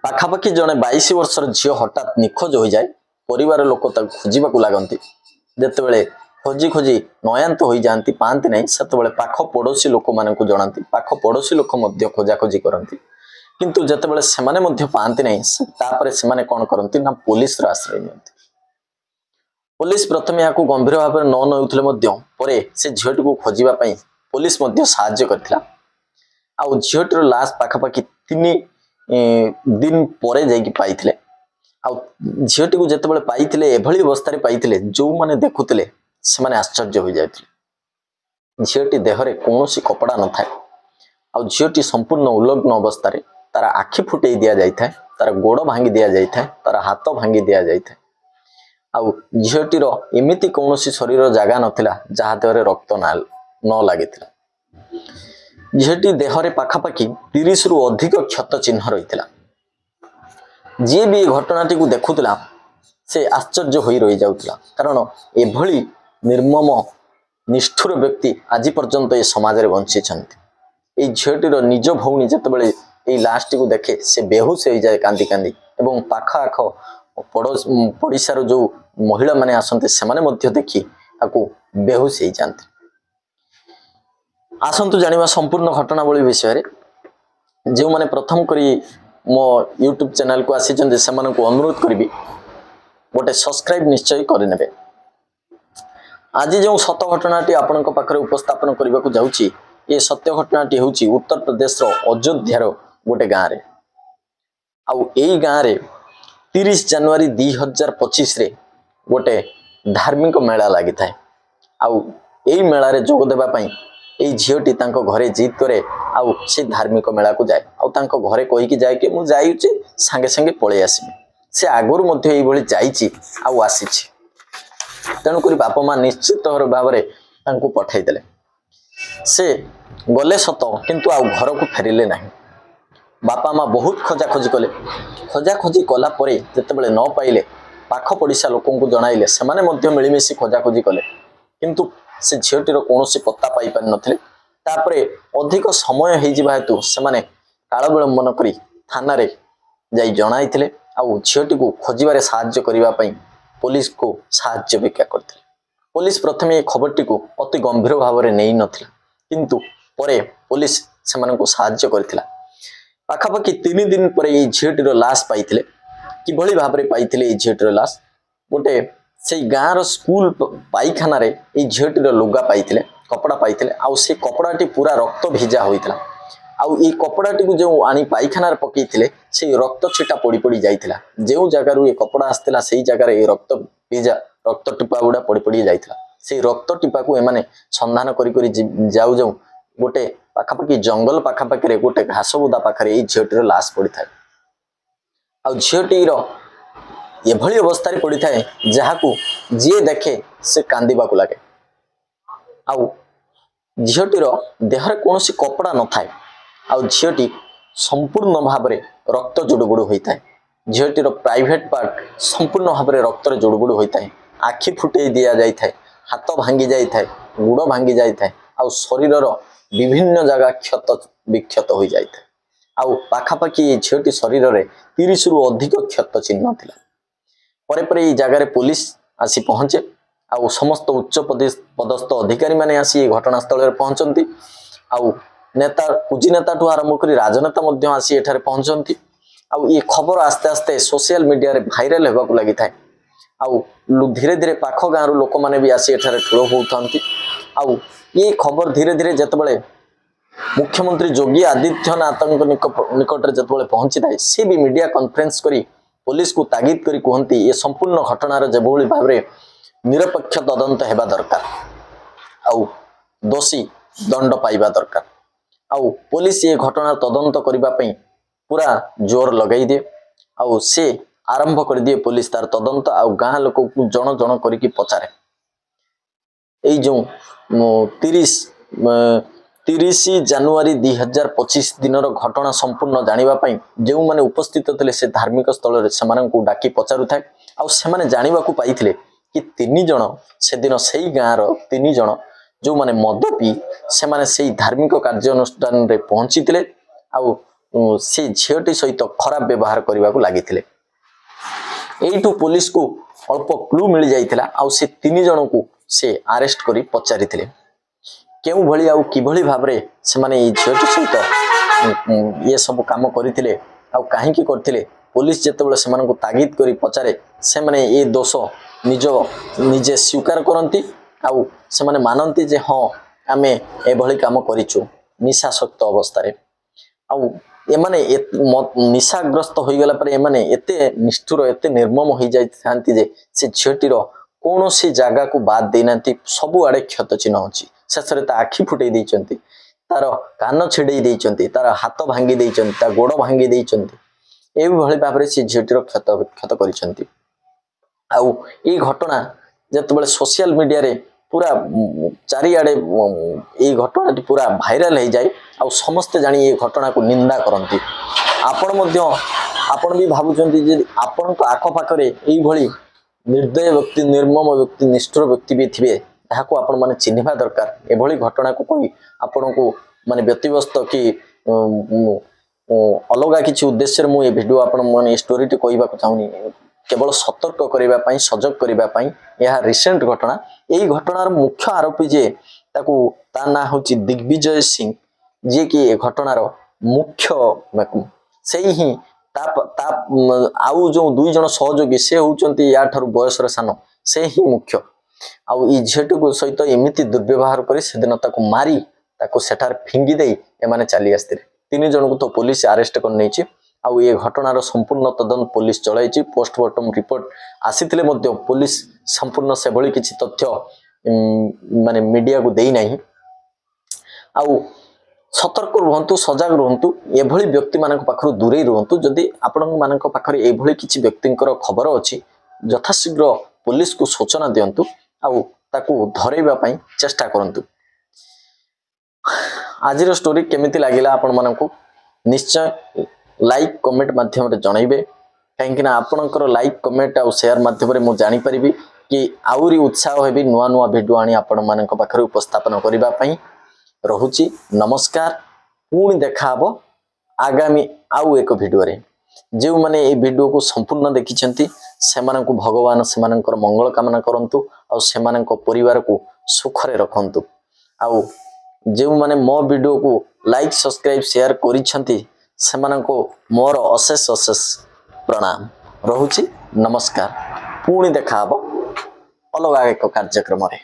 पाखापाखि जड़े 22 वर्षर झील हठात निखोज हो जाए परिवार लोक खोजा लगती जिते खोजी खोजी नयांत हो जाती पाती ना से पाख पड़ोशी लोक मान जनाती पाख पड़ोशी लोक खोजाखोजी करती किंतु जिते से पाती ना से कौन करती ना पुलिस आश्रय नियंती पुलिस प्रथम यहाँ गंभीर भाव न नौले से झीटी को खोजापी पुलिस साहाय्य करथिला आउ झीटर लाश पाखापाखि 3 दिन पर जाइए आउ झीटी को जिते पाई एभली अवस्था पाई जो मैंने देखुले से आश्चर्य हो जाते झीटी देहरे कौन कपड़ा न था आउ झीटी संपूर्ण उलग्न अवस्था तार आखि फुटे दि जाए तार गोड़ भांगी दि जाए तार हाथ भांगी दि जाए आउ झीटीर एमती कौन शरीर जगह नाला जहाँ देहरे रक्त न लगी झीटी देहरे पाखापाखि 30 रु अधिक क्षत चिन्ह रही जी भी घटनाटी को देखुला से आश्चर्य हो रही जाउतला कारण एभली निर्मम निष्ठुर व्यक्ति आज पर्यंत ये समाज में बंची ये झीटीर निज भौणी जितेबाला ये लाश टी को देखे से बेहुश हो जाए कांदी कांदी एवं पाख आख पड़िशार जो महिला माने आसंते से देखी आपको बेहुश हो जाते आसंतु जानिबा संपूर्ण घटनावली विषय जो मैंने प्रथम करी मो यूट्यूब चैनल को आसी से अनुरोध करी गोटे सब्सक्राइब निश्चय करने आज जो सत घटनाटी आपण पाखे उपस्थापन करने को जाऊँगी ये सत्य घटनाटी हूँ उत्तर प्रदेश अयोध्यार गोटे गाँव में आउ यही गाँव में 30 जनवरी 2025 रे गोटे धार्मिक मेला लगी था आउ यही मेलारे जोग देवाई ये झीटी घरे जीत करे आउ से धार्मिक मेला को जाए आउ घरे कहीकि जाए कि मुझे सांगे सांगे पलि आसमी से आगुरी जाइए आउ आसी तेणुक बापा माँ निश्चित भाव में पठेदेले से गले सत किंतु आउ घर को फेरिले ना बापा माँ बहुत खोजाखोजी कले खोजाखोजी कलापर जितेबाला न पाइले पाख पड़िशा लोक जनइले से मिलमिशी खोजाखोजी कले किंतु से झीटीर कौन पत्ता पाई पारि नथिले तापरे अधिक समय हो हेतु से काल विलंबन करी थाना रे जाई जणाइथिले आउ झीटी को खोजिबारे साहाय्य करने पुलिस को साहाय्य भिक्षा करथिले पुलिस प्रथम ये खबरटी को अति गंभीर भाव में नहीं नथिला किंतु परे पुलिस से साहाय्य करथिला पाखापाखि 3 दिन पर ये झीटीर लाश पाइथिले किभली भाव में पाइथिले ये झीटीर लाश गोटे से गाँव स्कूल पाइखाना रे ये झीटीर लुगा पाइथिले कपड़ा पाइथिले आउ से कपड़ाटी पूरा रक्त भिजा होइथिला आउ ये कपड़ाटी को जो आनी पाइखाना रे पकेइथिले से रक्त छिटा पड़ी पड़ी जाइथिला जो जगार ये कपड़ा आसथिला से जगार ये रक्त भिजा रक्त टिपा गुड़ा पड़ी पड़ी जाइथिला से रक्त टिपा को एमाने संधान करी करी जाऊ जाऊ गोटे पाखापाखि जंगल पाखापाखि रे गोटे घास बुदा पाखरे ये झीटीर लाश पड़ी थाए आउ झीटीर एभली अवस्था पड़ी थाए जहाँ को जी देखे से कांदिबा को लगे आउ झीटीर देहरे कौन कपड़ा न थाए आउ झीटी संपूर्ण भाव में रक्त जुड़ुबुड़ होता है झीटीर प्राइवेट पार्ट संपूर्ण भाव में रक्त जुड़ुबुड़ होता है आखि फुटे दि जाए हाथ भांगी जाए गुड़ भांगी जाए आउ शरीर विभिन्न जगह क्षत विक्षत हो जाए आउ पाखापाखि ये झीटी शरीर में 30 रु अधिक क्षत चिन्ह थिला परे परे ये जगार पुलिस आसी पहुँचे आउ समस्त उच्च पदस्थ अधिकारी माने आसी घटनास्थल में पहुँचती आउ नेता पूजी नेता ठू आरंभ कर राजनेता आसी एठारे पहुँचती आउ ये खबर आस्ते आस्ते सोशल मीडिया रे भाइराल होगा लगी था आउ धीरे धीरे पाख गाँव लोक मैंने भी आसी एठारे ठुल होती आउ ये खबर धीरे धीरे जितेबाला मुख्यमंत्री योगी आदित्यनाथ निकट जितेबाला पहुँची था सी भी मीडिया कॉन्फ्रेंस करी पुलिस को तागिद करी कहती ये संपूर्ण घटनार जेभली भाव में निरपेक्ष तदंत हेबा दरकार आउ दोषी दंड पाइबा दरकार आउ पुलिस ये घटना तदंत करने पूरा जोर लगे दिए आउ से आरंभ कर दिए पुलिस तार तदंत आउ गाँ लोक को जन जन करके पचारे यही जो 30 जनवरी 2025 दिन घटना संपूर्ण जानापी जो मैंने उपस्थित थे से धार्मिक स्थल से डाकी पचारू था आउ से जानवा पाई कि 3 जन से दिन से गाँव 3 जन जो माने मद पी से माने धार्मिक कार्यानुष्ठान रे पहुंची आउ से झीटी सहित खराब व्यवहार करने को लगी एठू पुलिस को अल्प क्लू मिल जाइथिला आउ से 3 जन को से अरेस्ट करी पचारि केउ भली आउ किभली भाबरे से माने ई झीटी सहित ये सब काम करथिले आउ काहे की करथिले पुलिस जेतेबेले से मानको तागिद करी पचारे से माने ए दोष निजे स्वीकार करंती आउ से माने मानंती जे हां आमे ए भली काम करिचु निशासक्त अवस्था रे आउ एमाने निशाग्रस्त हो गला पर एमाने एते निष्ठुर एते निर्मम हो जाई थांती जे से झीटीर कोनोसी जागा को बाद देनांती सबु आडे क्षत चिन्ह होची शेषरे ता आखि फुटै दैचंती तार कान छिड़ै दैचंती तार हाथ भांगी दैचंती ता गोड़ भांगी दैचंती ए भली भाबरे से झीटीर क्षत करिसंती आउ ई घटना जेतबेले सोशल मीडिया रे पूरा चारिआडे ये घटना पूरा भाइराल हो जाए आ समस्ते जानी ये घटना को निंदा करती आपण भी भावुंट जे आपण आखपाखे ये निर्दय व्यक्ति निर्मम व्यक्ति निष्ठुर व्यक्ति भी थे यहाँ आपण मैंने चिन्हवा दरकार एभली घटना को कही आपण को माने व्यक्तिव्यस्त कि अलग किसी उद्देश्य मुझे भिडियो आपण मैंने स्टोरी टी कहवाक चाहूनी केवल सतर्क करने सजग करने यह रिसेंट घटना यही घटनार मुख्य आरोपी जे ताकू ता ना हूँ दिग्विजय सिंह जी कि घटनार मुख्य से ही आउ जो 2 जन सहयोगी से होउचंती या ठारू बयस सान से ही मुख्य आउ ई झीटी को सहित एमिति दुर्व्यवहार करी सेदिन ताकू मारी ताकू सेठार फिंगी देई एमाने चली आस्ते 3 जन को तो पुलिस अरेस्ट कर नैछि आउ ये घटनार संपूर्ण तदंत पुलिस चलाई पोस्टमार्टम रिपोर्ट आसीथिले मध्य पुलिस संपूर्ण से भली किछि तथ्य माने मीडिया को देई नाही आउ सतर्क रहंतु सजग रहंतु एभली व्यक्ति मानक पाखरु दूरे रहंतु जदि आपण मानक पाखरे एभली किछि व्यक्तिंकर खबर अछि यथाशीघ्र पुलिस को सूचना दियंतु आउ ताकू धरेबा पई चेष्टा करंतु आजिर स्टोरी केमिति लागिला आपण मानकू निश्चय लाइक कमेंट माध्यम रे जणाइबे कहीं ना आपणकर लाइक कमेंट और शेयर माध्यम रे मु जानि परिबी कि आउरी उत्साह हेबी नुआ नुआ वीडियो आनी आपण मानक पाखरे उपस्थापन करिबा पई रहुची नमस्कार पुणी देखाबो आगामी आउ एक वीडियो रे जो माने ए वीडियो को संपूर्ण देखिछंती सेमानकु भगवान सेमानकर मंगल कामना करंतु और सेमानक परिवार को सुख रे रखंतु आउ जो माने मो वीडियो को लाइक सब्सक्राइब शेयर करिछंती सेमानको मोर अशेष अशेष प्रणाम रहुची नमस्कार पुणी देखाबो अलग एक कार्यक्रम रे।